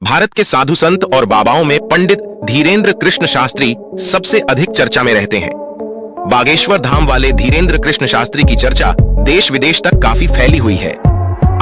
भारत के साधु संत और बाबाओं में पंडित धीरेन्द्र कृष्ण शास्त्री सबसे अधिक चर्चा में रहते हैं। बागेश्वर धाम वाले धीरेन्द्र कृष्ण शास्त्री की चर्चा देश विदेश तक काफी फैली हुई है।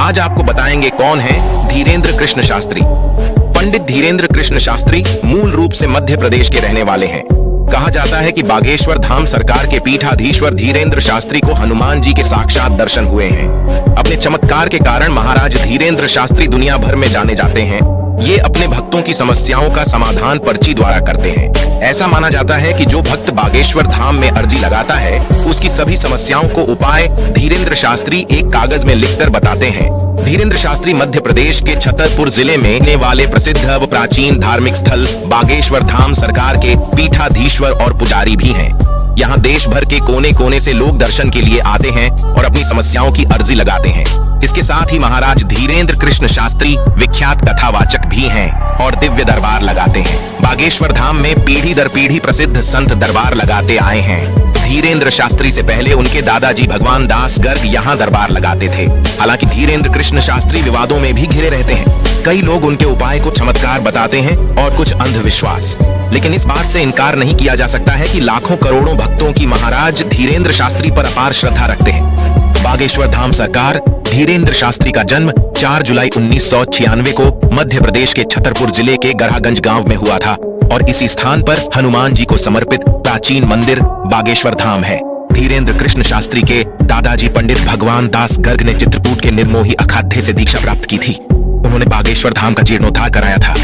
आज आपको बताएंगे कौन है धीरेन्द्र कृष्ण शास्त्री। पंडित धीरेन्द्र कृष्ण शास्त्री मूल रूप से मध्य प्रदेश के रहने वाले हैं। कहा जाता है कि बागेश्वर धाम सरकार के पीठाधीश्वर धीरेन्द्र शास्त्री को हनुमान जी के साक्षात दर्शन हुए हैं। अपने चमत्कार के कारण महाराज धीरेन्द्र शास्त्री दुनिया भर में जाने जाते हैं। ये अपने भक्तों की समस्याओं का समाधान पर्ची द्वारा करते हैं। ऐसा माना जाता है कि जो भक्त बागेश्वर धाम में अर्जी लगाता है उसकी सभी समस्याओं को उपाय धीरेन्द्र शास्त्री एक कागज में लिखकर बताते हैं। धीरेन्द्र शास्त्री मध्य प्रदेश के छतरपुर जिले में रहने वाले प्रसिद्ध व प्राचीन धार्मिक स्थल बागेश्वर धाम सरकार के पीठाधीश्वर और पुजारी भी हैं। यहाँ देश भर के कोने कोने से लोग दर्शन के लिए आते हैं और अपनी समस्याओं की अर्जी लगाते हैं। इसके साथ ही महाराज धीरेन्द्र कृष्ण शास्त्री विख्यात कथावाचक भी हैं और दिव्य दरबार लगाते हैं। बागेश्वर धाम में पीढ़ी दर पीढ़ी प्रसिद्ध संत दरबार लगाते आए हैं। धीरेन्द्र शास्त्री से पहले उनके दादाजी भगवान दास गर्ग यहाँ दरबार लगाते थे। हालांकि धीरेन्द्र कृष्ण शास्त्री विवादों में भी घिरे रहते हैं। कई लोग उनके उपाय को चमत्कार बताते हैं और कुछ अंधविश्वास, लेकिन इस बात से इनकार नहीं किया जा सकता है कि लाखों करोड़ों भक्तों की महाराज धीरेन्द्र शास्त्री पर अपार श्रद्धा रखते हैं। बागेश्वर धाम सरकार धीरेन्द्र शास्त्री का जन्म 4 जुलाई 1996 को मध्य प्रदेश के छतरपुर जिले के गरागंज गांव में हुआ था और इसी स्थान पर हनुमान जी को समर्पित प्राचीन मंदिर बागेश्वर धाम है। धीरेन्द्र कृष्ण शास्त्री के दादाजी पंडित भगवान दास गर्ग ने चित्रकूट के निर्मोही अखाड़े से दीक्षा प्राप्त की थी। उन्होंने बागेश्वर धाम का जीर्णोद्धार कराया था।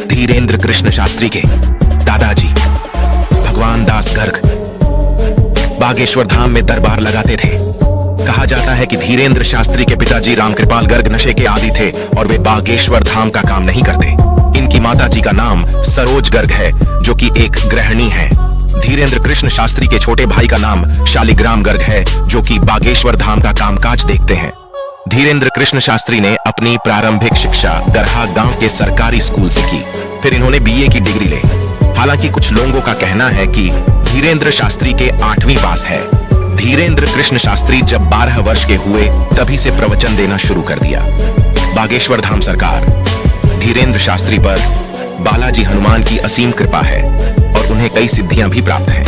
धीरेन्द्र कृष्ण शास्त्री के दादाजी भगवान दास गर्ग बागेश्वर धाम में दरबार लगाते थे। कहा जाता है कि धीरेन्द्र शास्त्री के पिताजी रामकृपाल गर्ग नशे के आदी थे और वे बागेश्वर धाम का काम नहीं करते। इनकी माताजी का नाम सरोज गर्ग है जो कि एक गृहिणी है। धीरेन्द्र कृष्ण शास्त्री के छोटे भाई का नाम शालिग्राम गर्ग है जो कि बागेश्वर धाम का कामकाज देखते हैं। धीरेन्द्र कृष्ण शास्त्री ने अपनी प्रारंभिक शिक्षा गरहा गांव के सरकारी स्कूल से की। फिर इन्होंने बीए की डिग्री ले। हालांकि कुछ लोगों का कहना है कि धीरेन्द्र शास्त्री के 8वीं पास है। धीरेन्द्र कृष्ण शास्त्री जब 12 वर्ष के हुए तभी से प्रवचन देना शुरू कर दिया। बागेश्वर धाम सरकार धीरेन्द्र शास्त्री पर बालाजी हनुमान की असीम कृपा है और उन्हें कई सिद्धियां भी प्राप्त हैं।